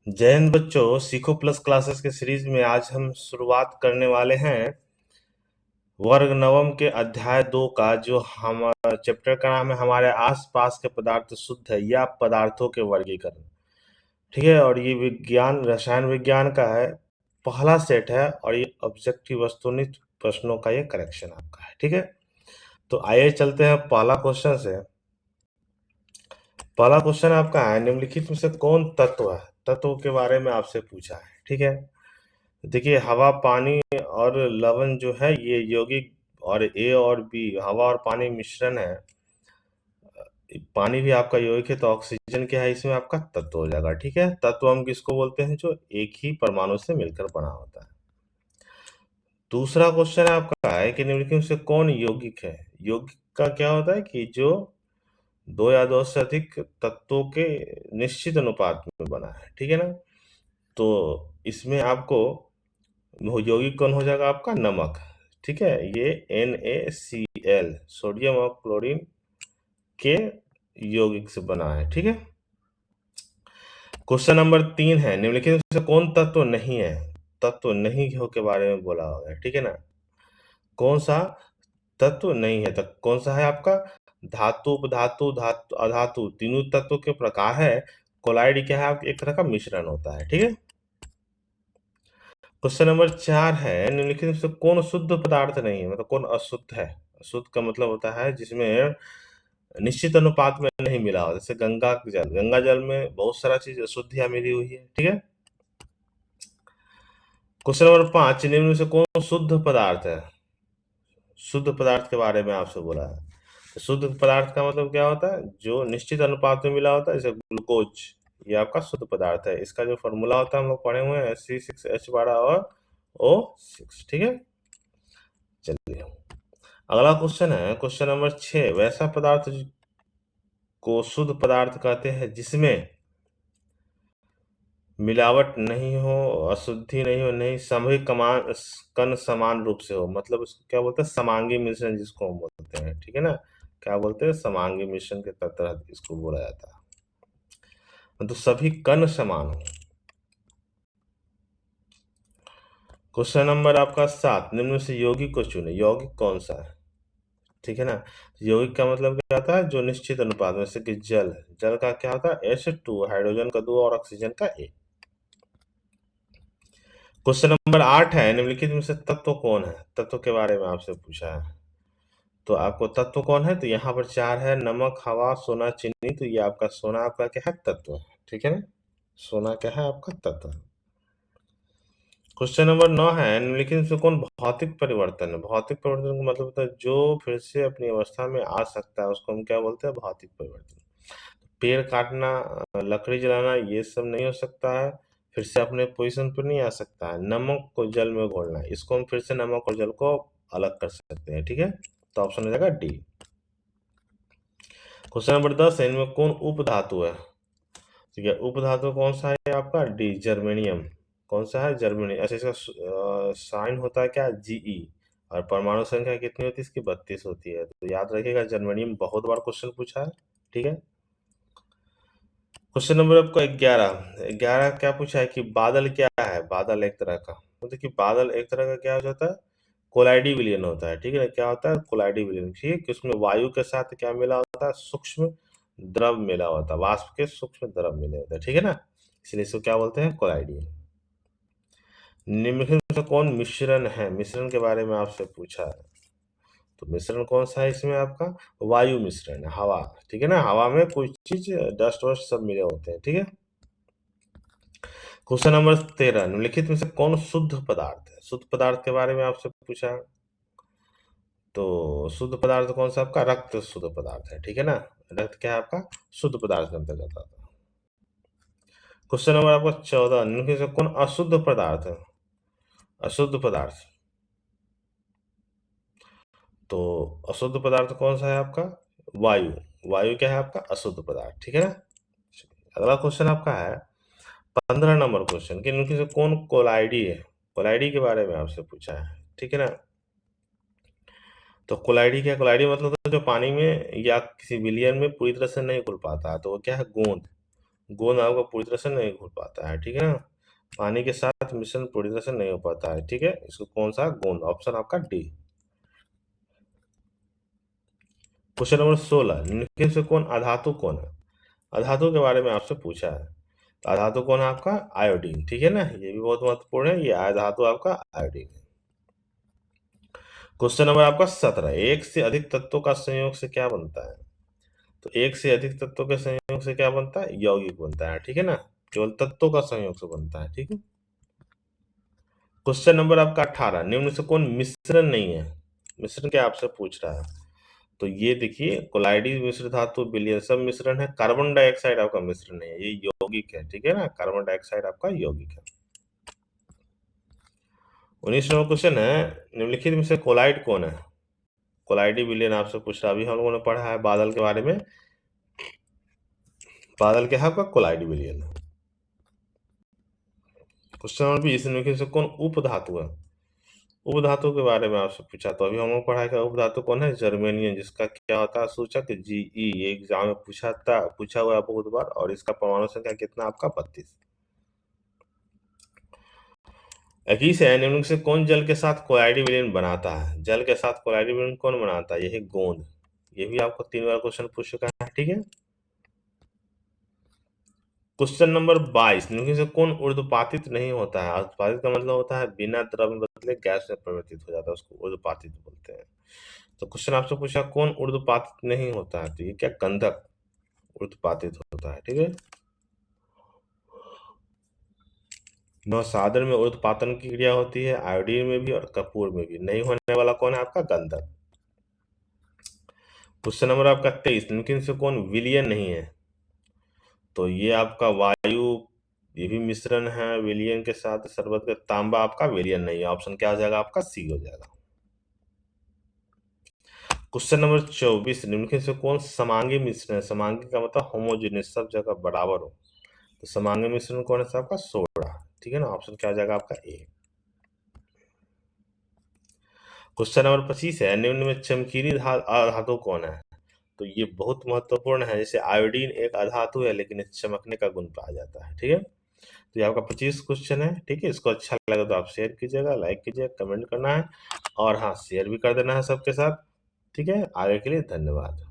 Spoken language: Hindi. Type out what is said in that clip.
जय हिंद बच्चों, सीखो प्लस क्लासेस के सीरीज में आज हम शुरुआत करने वाले हैं वर्ग नवम के अध्याय 2 का। जो हम चैप्टर का नाम है हमारे आसपास के पदार्थ शुद्ध है या पदार्थों के वर्गीकरण। ठीक है, और ये विज्ञान रसायन विज्ञान का है, पहला सेट है और ये ऑब्जेक्टिव वस्तुनिष्ठ प्रश्नों का ये करेक्शन आपका है। ठीक है, तो आइए चलते हैं पहला क्वेश्चन से। पहला क्वेश्चन आपका है, निम्नलिखित में से कौन तत्व है, तत्व के बारे में आपसे पूछा है। ठीक है, देखिए हवा पानी और लवण जो है ये यौगिक, और ए और बी हवा और पानी मिश्रण है। पानी भी आपका यौगिक है, तो ऑक्सीजन क्या है इसमें आपका तत्व हो जाएगा। ठीक है, तत्व हम किसको बोलते हैं, जो एक ही परमाणु से मिलकर बना होता है। दूसरा क्वेश्चन आपका है कि निम्नलिखित में से कौन यौगिक है। यौगिक का क्या होता है कि जो दो या दो से अधिक तत्वों के निश्चित अनुपात में बना है। ठीक है ना, तो इसमें आपको वो यौगिक कौन हो जाएगा आपका नमक। ठीक है, ये NaCl सोडियम और क्लोरीन के यौगिक से बना है। ठीक है, क्वेश्चन नंबर 3 है, निम्नलिखित में से कौन तत्व नहीं है। तत्व नहीं हो के बारे में बोला हुआ है। ठीक है ना, कौन सा तत्व नहीं है, तत्व कौन सा है आपका, धातु उपधातु धातु अधातु तीनों तत्वों के प्रकार है। कोलाइड क्या है, आप एक तरह का मिश्रण होता है। ठीक है, क्वेश्चन नंबर 4 है, निम्नलिखित में से कौन शुद्ध पदार्थ नहीं है, मतलब कौन अशुद्ध है। अशुद्ध का मतलब होता है जिसमें निश्चित अनुपात में नहीं मिला हो, जैसे गंगा जल, गंगा जल में बहुत सारा चीज अशुद्धियां मिली हुई है। ठीक है, क्वेश्चन नंबर 5, निम्न में से कौन शुद्ध पदार्थ है। शुद्ध पदार्थ के बारे में आपसे बोला है। तो शुद्ध पदार्थ का मतलब क्या होता है, जो निश्चित अनुपात में मिला होता है, जैसे ग्लूकोज, ये आपका शुद्ध पदार्थ है। इसका जो फॉर्मूला होता है हम लोग पढ़े हुए हैं, C6H12 और O6। ठीक है, चलिए अगला क्वेश्चन है, क्वेश्चन नंबर 6, वैसा पदार्थ को शुद्ध पदार्थ कहते हैं जिसमें मिलावट नहीं हो, अशुद्धि नहीं हो, नहीं सभी कमान कण समान रूप से हो, मतलब उसको क्या बोलते हैं, समांगी मिश्रण जिसको हम बोलते हैं। ठीक है ना, क्या बोलते हैं, समांगी मिश्रण के तहत इसको बोला जाता है, मतलब सभी कण समान हो। क्वेश्चन नंबर आपका 7, निम्न में से यौगिक को चुने। यौगिक कौन सा है। ठीक है ना, यौगिक का मतलब क्या होता है, जो निश्चित अनुपात में, जैसे कि जल, जल का क्या होता है H2, हाइड्रोजन का 2 और ऑक्सीजन का 1। क्वेश्चन नंबर 8 है, निम्नलिखित में से तत्व कौन है। तत्व के बारे में आपसे पूछा है, तो आपको तत्व कौन है, तो यहाँ पर 4 है, नमक हवा सोना चीनी। तो ये आपका सोना आपका क्या है, तत्व है। ठीक है ना, सोना क्या है आपका तत्व। क्वेश्चन नंबर 9 है, निम्नलिखित में से कौन भौतिक परिवर्तन है। भौतिक परिवर्तन का मतलब होता है जो फिर से अपनी अवस्था में आ सकता है, उसको हम क्या बोलते हैं, भौतिक परिवर्तन। पेड़ काटना, लकड़ी जलाना, ये सब नहीं हो सकता है, फिर से अपने पोजीशन पर नहीं आ सकता है। नमक को जल में घोलना, इसको हम फिर से नमक और जल को अलग कर सकते हैं। ठीक है, तो ऑप्शन हो जाएगा डी। क्वेश्चन नंबर 10 है, इनमें कौन उप धातु है। ठीक है, उप धातु कौन सा है आपका, डी जर्मेनियम। कौन सा है, जर्मेनियम। अच्छा, इसका साइन होता है क्या, Ge, और परमाणु संख्या कितनी होती है इसकी, 32 होती है। तो याद रखिएगा, जर्मेनियम बहुत बार क्वेश्चन पूछा है। ठीक है, क्वेश्चन नंबर आपको 11, 11 क्या पूछा है कि बादल क्या है। बादल एक तरह का, तो देखिए बादल एक तरह का क्या हो जाता है, कोलाइडी विलयन होता है। ठीक है, क्या होता है, कोलाइडी विलयन। ठीक है, कि उसमें वायु के साथ क्या मिला होता है, सूक्ष्म द्रव मिला होता है, वाष्प के सूक्ष्म द्रव मिले होते हैं। ठीक है ना, इसलिए इसको क्या बोलते हैं, कोलाइडी। निम्नलिखित में से कौन मिश्रण है। मिश्रण के बारे में आपसे पूछा है, तो मिश्रण कौन सा है इसमें आपका, वायु मिश्रण है, हवा। ठीक है ना, हवा में कुछ चीज डस्ट वस्ट सब मिले होते हैं। ठीक है, क्वेश्चन नंबर 13, निम्नलिखित में से कौन शुद्ध पदार्थ है। शुद्ध पदार्थ के बारे में आपसे पूछा है, तो शुद्ध पदार्थ कौन सा आपका, रक्त शुद्ध पदार्थ है। ठीक है ना, रक्त क्या है आपका, शुद्ध पदार्थ के अंतर्गत आता है। क्वेश्चन नंबर आपका 14, निम्नलिखित में से कौन अशुद्ध पदार्थ है। अशुद्ध पदार्थ, तो अशुद्ध पदार्थ कौन सा है आपका, वायु। वायु क्या है आपका अशुद्ध पदार्थ। ठीक है ना, अगला क्वेश्चन आपका है 15 नंबर क्वेश्चन, कि इनमें से कौन कोलाइडी है। कोलाइडी के बारे में आपसे पूछा है। ठीक है ना, तो कोलाइडी क्या, कोलाइडी मतलब होता है जो पानी में या किसी विलियन में पूरी तरह से नहीं घुल पाता, तो वो क्या है, गोंद। गोंद आपका पूरी तरह से नहीं घुल पाता है, ठीक है ना। पानी के साथ मिश्रण पूरी तरह से नहीं हो पाता है, ठीक है। इसको कौन सा? गोंद। ऑप्शन आपका डी। क्वेश्चन नंबर 16, निम्नलिखित से कौन अधातु कौन है? अधातु के बारे में आपसे पूछा है। तो अधातु कौन है आपका? आयोडीन, ठीक है ना। ये भी बहुत महत्वपूर्ण है, ये अधातु आपका आयोडीन है। क्वेश्चन नंबर आपका 17, एक से अधिक तत्वों का संयोग से क्या बनता है? तो एक से अधिक तत्वों के संयोग से क्या बनता है? यौगिक बनता है, ठीक है ना। केवल तत्वों का संयोग से बनता है, ठीक है। क्वेश्चन नंबर आपका 18, निम्न से कौन मिश्रण नहीं है? मिश्रण क्या आपसे पूछ रहा है? तो ये देखिए, कोलाइडी मिश्र धातु, विलयन सब मिश्रण है। कार्बन डाइऑक्साइड आपका मिश्रण नहीं है, ये यौगिक है, ठीक है ना। कार्बन डाइऑक्साइड आपका यौगिक है। 19 नंबर क्वेश्चन है, निम्नलिखित में से कोलाइड कौन है? कोलाइडी विलयन आपसे पूछ रहा है। अभी हम लोगों ने पढ़ा है बादल के बारे में। बादल क्या है आपका? कोलाइडी विलयन है। क्वेश्चन नंबर 20, निम्नलिखित से कौन उपधातु है? उपधातु के बारे में आपसे पूछा, तो अभी हम लोग पढ़ा है उपधातु कौन है? जर्मेनियम, जिसका क्या होता है सूचक? Ge। ये एग्जाम में पूछा हुआ है बहुत बार। और इसका परमाणु संख्या कितना आपका? 32। 21 है, निम्नलिखित से कौन जल के साथ कोलाइडी विलयन बनाता है? जल के साथ कोलाइडी विलयन कौन बनाता है? यही गोंद। ये भी आपको 3 बार क्वेश्चन पूछ चुका है, ठीक है। क्वेश्चन नंबर 22, निम्नलिखित से कौन ऊर्ध्वपातित नहीं होता है? ऊर्ध्वपातित का मतलब होता है बिना द्रव में बदले गैस में परिवर्तित हो जाता है, उसको ऊर्ध्वपातित बोलते हैं। तो क्वेश्चन आपसे पूछा कौन ऊर्ध्वपातित नहीं होता है? तो ये क्या? गंधक ऊर्ध्वपातित होता है, ठीक है। नौसादन में ऊर्ध्वपातन की क्रिया होती है, आयोडीन में भी और कपूर में भी। नहीं होने वाला कौन है आपका? गंधक। क्वेश्चन नंबर आपका 23, निम्नलिखित से कौन विलयन नहीं है? तो ये आपका वायु, ये भी मिश्रण है विलयन के साथ। शरबत का तांबा आपका विलयन नहीं है। ऑप्शन क्या हो जाएगा आपका? सी हो जाएगा। क्वेश्चन नंबर 24, निम्नलिखित से कौन समांगी मिश्रण है? समांगी का मतलब होमोजेनियस, सब जगह बराबर हो। तो समांगी मिश्रण कौन है? आपका सोडा, ठीक है ना। ऑप्शन क्या हो जाएगा आपका? ए। क्वेश्चन नंबर 25 है, निम्न में चमकीली अधातु कौन है? तो ये बहुत महत्वपूर्ण है। जैसे आयोडीन एक अधातु है, लेकिन इस चमकने का गुण पाया जाता है, ठीक है। तो ये आपका 25 क्वेश्चन है, ठीक है। इसको अच्छा लगा तो आप शेयर कीजिएगा, लाइक कीजिएगा, कमेंट करना है। और हाँ, शेयर भी कर देना है सबके साथ, ठीक है। आगे के लिए धन्यवाद।